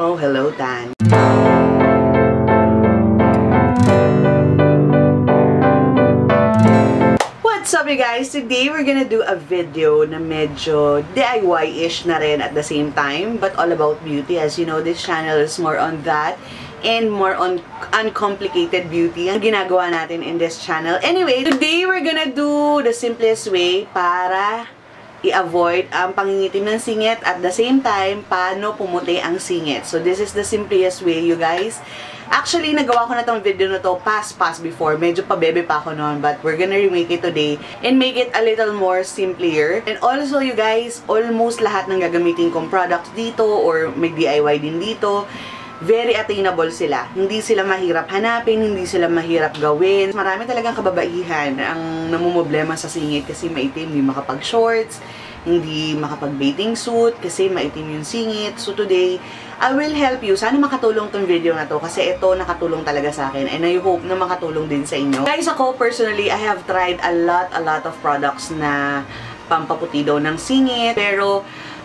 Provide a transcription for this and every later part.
Oh, hello, Tan. What's up, you guys? Today, we're gonna do a video na medyo DIY-ish na rin at the same time, but all about beauty. As you know, this channel is more on that and more on uncomplicated beauty ang ginagawa natin in this channel. Anyway, today, we're gonna do the simplest way para i-avoid ang pangingitim ng singit at the same time, paano pumuti ang singit. So, this is the simplest way, you guys. Actually, nagawa ko na tong video na to past before. Medyo pabebe pa ako noon, but we're gonna remake it today and make it a little more simpler. And also, you guys, almost lahat ng gagamitin kong products dito or may DIY din dito, very attainable sila. Hindi sila mahirap hanapin, hindi sila mahirap gawin. Marami talagang kababaihan ang namumblema sa singit kasi maitim, hindi makapag-shorts, hindi makapag-bathing suit kasi maitim yung singit. So today, I will help you. Sana makatulong tong video na to kasi ito nakatulong talaga sa akin and I hope na makatulong din sa inyo. Guys, ako personally, I have tried a lot of products na pampaputi daw ng singit. Pero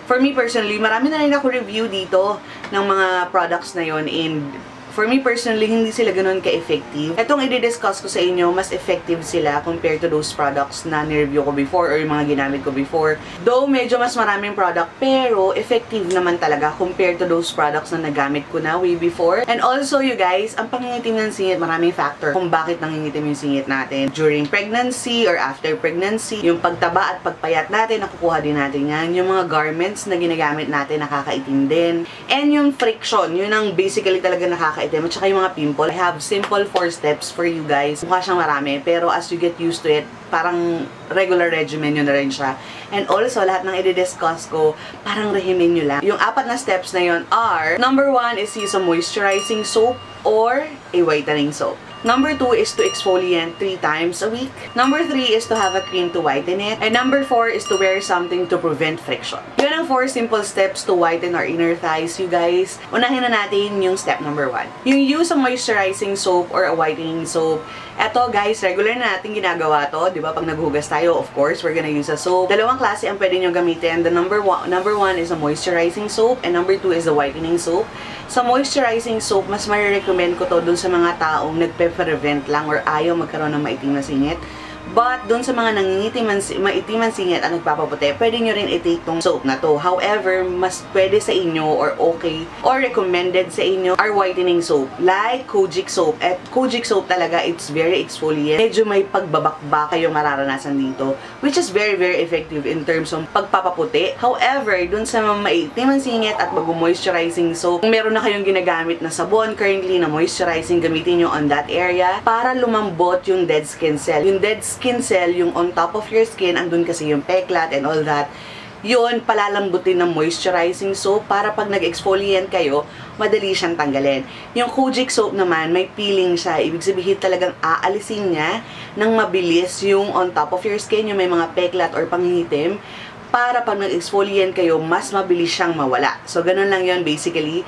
for me personally, marami na rin ako review dito ng mga products na yon, and for me personally, hindi sila ganun ka-effective. Itong i-discuss ko sa inyo, mas effective sila compared to those products na nireview ko before or yung mga ginamit ko before. Though medyo mas maraming product, pero effective naman talaga compared to those products na nagamit ko na way before. And also, you guys, ang pangingitim ng singit, maraming factor kung bakit nangingitim yung singit natin. During pregnancy or after pregnancy, yung pagtaba at pagpayat natin, nakukuha din natin yan. Yung mga garments na ginagamit natin, nakakaitim din. And yung friction, yun ang basically talaga nakakaitim. At saka yung mga pimple. I have simple 4 steps for you guys. Mukha siyang marami, pero as you get used to it, parang regular regimen yun na rin siya. And also, lahat ng i-discuss ko, parang regimen nyo lang. Yung 4 na steps na yun are, number 1 is use a moisturizing soap or a whitening soap. Number 2 is to exfoliate 3 times a week. Number 3 is to have a cream to whiten it. And number 4 is to wear something to prevent friction. Yun ang 4 simple steps to whiten our inner thighs, you guys. Unahin na natin yung step number 1. Yung use a moisturizing soap or a whitening soap. Eto guys, regular na natin ginagawa to. Diba? Pag naghugas tayo, of course, we're gonna use a soap. Dalawang klase ang pwede nyo gamitin. The number 1 is a moisturizing soap and number 2 is a whitening soap. Sa moisturizing soap, mas marirecommend ko to dun sa mga taong nagpe-prevent lang or ayaw magkaroon ng maitim na singit. But, dun sa mga maitiman singit at nagpapaputi, pwede nyo rin i-take tong soap na to. However, mas pwede sa inyo or okay or recommended sa inyo are whitening soap. Like Kojic soap. At Kojic soap talaga, it's very exfoliant. Medyo may pagbabakba kayong mararanasan dito. Which is very effective in terms of pagpapaputi. However, dun sa mga maitiman singit at mag-moisturizing soap, kung meron na kayong ginagamit na sabon currently na moisturizing, gamitin nyo on that area para lumambot yung dead skin cell. Yung dead skin cell, yung on top of your skin, andun kasi yung peklat and all that, yun, palalambutin ng moisturizing soap para pag nag-exfoliant kayo, madali siyang tanggalin. Yung Kojic soap naman, may peeling siya. Ibig sabihin talagang aalisin niya ng mabilis yung on top of your skin, yung may mga peklat or pangingitim, para pag nag-exfoliant kayo, mas mabilis siyang mawala. So, ganun lang yun basically.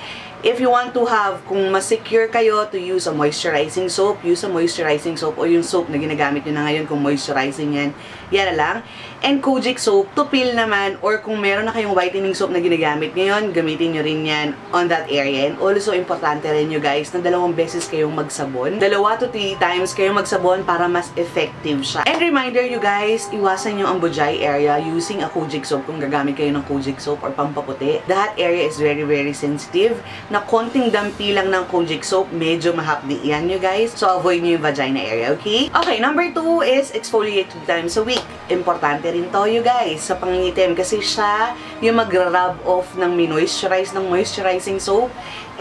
If you want to have, kung mas secure kayo to use a moisturizing soap, use a moisturizing soap o yung soap na ginagamit nyo na ngayon kung moisturizing yan, yan na lang. And Kojic soap, to peel naman, or kung meron na kayong whitening soap na ginagamit ngayon, gamitin nyo rin yan on that area. And also, importante rin nyo guys, na 2 beses kayong magsabon. 2 to 3 times kayong magsabon para mas effective siya. And reminder you guys, iwasan nyo ang bujay area using a Kojic soap kung gagamit kayo ng Kojic soap or pampaputi. That area is very sensitive. Na konting dampi lang ng Kojic soap, medyo mahapdi yan you guys. So, avoid nyo yung vagina area, okay? Okay, number 2 is exfoliate 2 times a week. Importante rin to you guys sa pangingitim kasi siya yung mag-rub off ng minoisturize ng moisturizing soap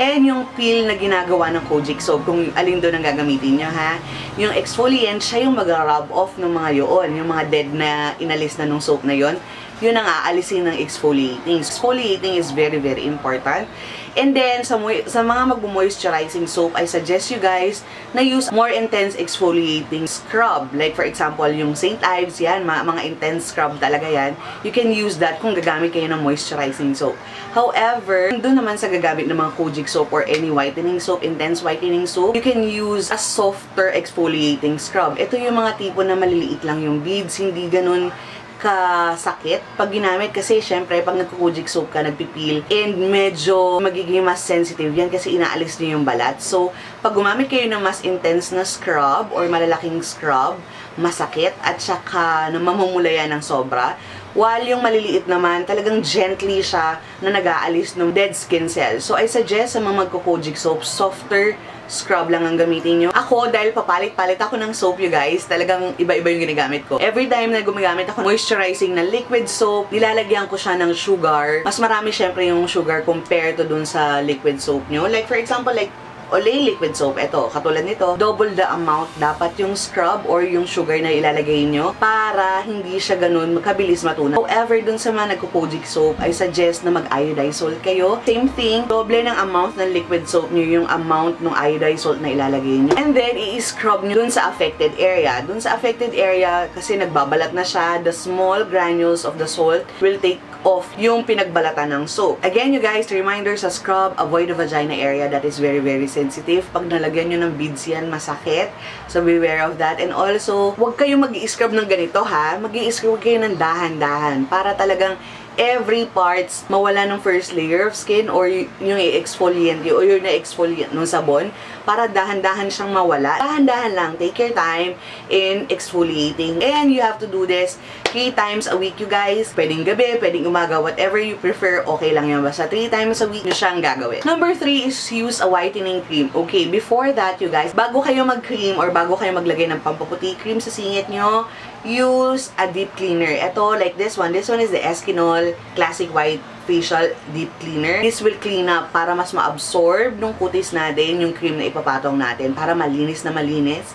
and yung peel na ginagawa ng Kojic soap, kung alin doon ang gagamitin nyo ha. Yung exfoliant, siya yung mag-rub off ng mga yun, yung mga dead na inalis na nung soap na yon. Yun ang aalisin ng exfoliating. Exfoliating is very important. And then, sa mga mag-moisturizing soap, I suggest you guys na use more intense exfoliating scrub. Like, for example, yung St. Ives, yan, mga intense scrub talaga yan. You can use that kung gagamit kayo ng moisturizing soap. However, doon naman sa gagamit ng mga Kojic soap or any whitening soap, intense whitening soap, you can use a softer exfoliating scrub. Ito yung mga tipo na maliliit lang yung beads, hindi ganun kasakit pag ginamit kasi syempre pag nagkukujik soap ka, nagpipil, and medyo magiging mas sensitive yan kasi inaalis niyo yung balat. So, pag gumamit kayo ng mas intense na scrub or malalaking scrub, masakit at saka namamumula yan ng sobra. While yung maliliit naman, talagang gently siya na nag-aalis ng dead skin cells. So, I suggest sa mga magkukujik soap, softer scrub lang ang gamitin nyo. Ako, dahil papalit-palit ako ng soap, you guys, talagang iba-iba yung ginagamit ko. Every time na gumagamit ako moisturizing na liquid soap, nilalagyan ko siya ng sugar. Mas marami syempre yung sugar compared to dun sa liquid soap nyo. Like, for example, like, Olay liquid soap, ito, katulad nito, double the amount dapat yung scrub or yung sugar na ilalagay nyo para hindi siya ganun makabilis matunaw. However, dun sa mga nagkukojik soap, I suggest na mag-iodized salt kayo. Same thing, doble ng amount ng liquid soap nyo yung amount ng iodized salt na ilalagay nyo. And then, i-scrub nyo dun sa affected area. Dun sa affected area, kasi nagbabalat na siya, the small granules of the salt will take off yung pinagbalatan ng soap. Again, you guys, reminder sa scrub, avoid the vagina area. That is very, very sensitive. Pag nalagyan nyo ng beads yan, masakit. So, beware of that. And also, huwag kayong mag-i-scrub ng ganito, ha? Mag-i-scrub kayo ng dahan-dahan para talagang every parts mawala ng first layer of skin or yung i-exfoliant o yung na-exfoliant ng sabon para dahan-dahan siyang mawala. Dahan-dahan lang. Take your time in exfoliating. And you have to do this 3 times a week, you guys. Pwedeng gabi, pwedeng umaga, whatever you prefer, okay lang yan. Basta 3 times a week nyo siyang gagawin. Number 3 is use a whitening cream. Okay, before that, you guys, bago kayo mag-cream or bago kayo maglagay ng pampaputi cream sa singit nyo, use a deep cleaner. Ito, like this one. This one is the Canon Classic White Facial Deep Cleaner. This will clean up para mas ma-absorb nung kutis natin yung cream na ipapatong natin para malinis na malinis.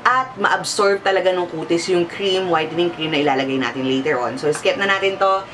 At ma-absorb talaga nung kutis yung cream, whitening cream na ilalagay natin later on. So, skip na natin to.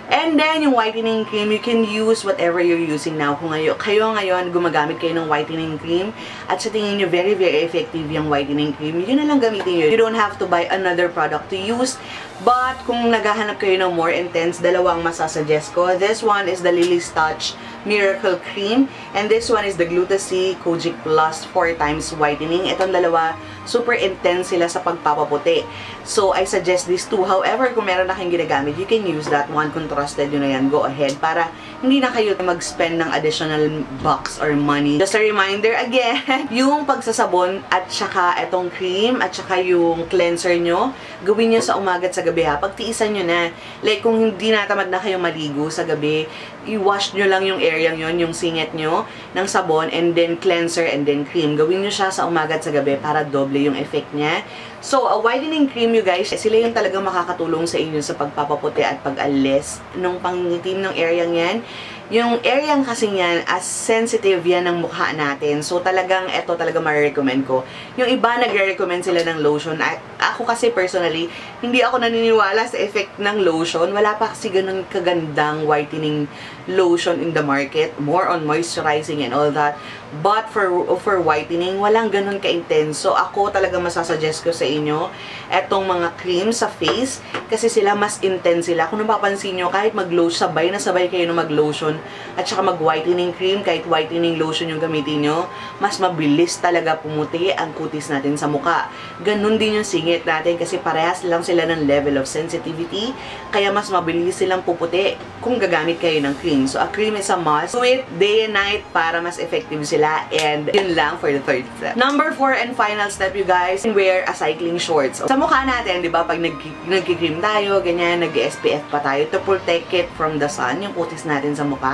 And then, yung whitening cream, you can use whatever you're using now. Kung kayo ngayon, gumagamit kayo ng whitening cream, at sa tingin nyo, very, very effective yung whitening cream, yun na lang gamitin nyo. You don't have to buy another product to use. But, kung naghahanap kayo ng more intense, dalawang masasuggest ko. This one is the Lily's Touch Miracle Cream. And this one is the Gluta-C Kojic Plus 4 times whitening. Itong dalawa, super intense sila sa pagpapaputi. So, I suggest these two. However, kung meron na kayong ginagamit, you can use that one. Kung trusted yun na yan, go ahead. Para hindi na kayo mag-spend ng additional bucks or money. Just a reminder again, yung pagsasabon at saka itong cream at saka yung cleanser nyo, gawin nyo sa umaga at sa gabi, ha. Pagtiisan nyo na. Like, kung hindi natamad na kayong maligo sa gabi, i-wash nyo lang yung area yon, yung singit nyo, ng sabon, and then cleanser, and then cream. Gawin nyo siya sa umaga at sa gabi para doble yung effect niya. So, a whitening cream, you guys, sila yung talagang makakatulong sa inyo sa pagpapaputi at pag-alis nung pangitim ng area yan. Yung area kasi yan, as sensitive yan ng mukha natin. So, talagang, eto talaga ma-recommend ko. Yung iba, nagre-recommend sila ng lotion. Ako kasi, personally, hindi ako naniniwala sa effect ng lotion. Wala pa kasi ganun kagandang whitening lotion in the market. More on moisturizing and all that. But, for whitening, walang ganun ka-intense. So, ako talaga masasuggest ko sa inyo, etong mga cream sa face, kasi sila mas intense sila. Kung napapansin nyo, kahit mag-lotion, sabay na sabay kayo na mag-lotion, at saka mag-whitening cream, kahit whitening lotion yung gamitin nyo, mas mabilis talaga pumuti ang kutis natin sa muka. Ganun din yung singit natin kasi parehas lang sila ng level of sensitivity, kaya mas mabilis silang puputi kung gagamit kayo ng cream. So, a cream is a must. Do it day and night para mas effective sila, and yun lang for the third step. Number 4 and final step, you guys, wear a cycling shorts. Sa mukha natin, di ba, pag nagki-cream tayo, ganyan, nag-SPF pa tayo to protect it from the sun, yung kutis natin sa mukha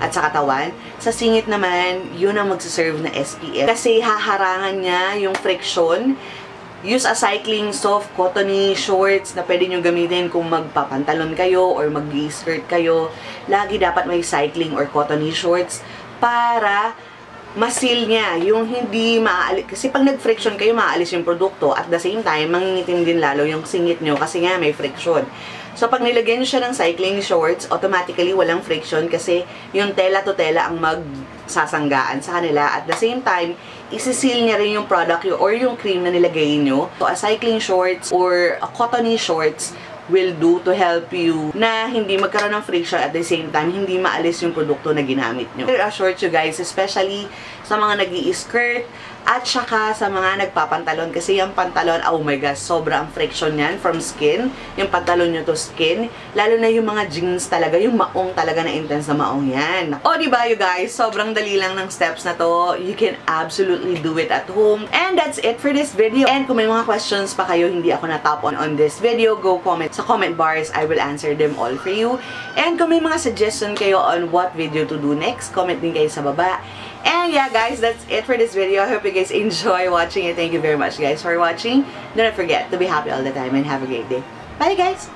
at sa katawan. Sa singit naman, yun ang magsaserve na SPF. Kasi haharangan niya yung friction. Use a cycling soft cottony shorts na pwede nyo gamitin kung magpapantalon kayo or mag-skirt kayo. Lagi dapat may cycling or cottony shorts para masil niya, yung hindi maaalis. Kasi pag nag-friction kayo, maaalis yung produkto. At the same time, mangingitim din lalo yung singit nyo kasi nga may friction. So, pag nilagyan nyo siya ng cycling shorts, automatically walang friction kasi yung tela to tela ang magsasanggaan sa kanila. At the same time, isisil niya rin yung product or yung cream na nilagay nyo. So, a cycling shorts or a cottony shorts will do to help you na hindi magkaroon ng friction at the same time, hindi maalis yung produkto na ginamit nyo. Shorts, you guys, especially sa mga nag-i-skirt At saka sa mga nagpapantalon, kasi yung pantalon, oh my gosh, sobrang friction yan from skin. Yung pantalon nyo to skin. Lalo na yung mga jeans talaga, yung maong talaga na intense na maong yan. O diba you guys, sobrang dali lang ng steps na to. You can absolutely do it at home. And that's it for this video. And kung may mga questions pa kayo, hindi ako na-top on this video, go comment sa comment bars. I will answer them all for you. And kung may mga suggestion kayo on what video to do next, comment din kayo sa baba. And yeah guys, that's it for this video. I hope you guys enjoy watching it. Thank you very much guys for watching. Do not forget to be happy all the time and have a great day. Bye guys!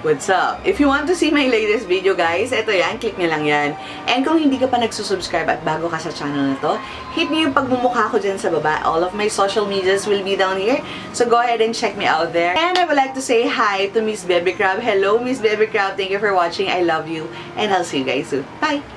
What's up? If you want to see my latest video guys, eto yan, click nyo lang yan. And kung hindi ka pa nagsusubscribe at bago ka sa channel na to, hit nyo yung pagmumukha ko dyan sa baba. All of my social medias will be down here. So go ahead and check me out there. And I would like to say hi to Miss Baby Crab. Hello Miss Baby Crab, thank you for watching. I love you. And I'll see you guys soon. Bye!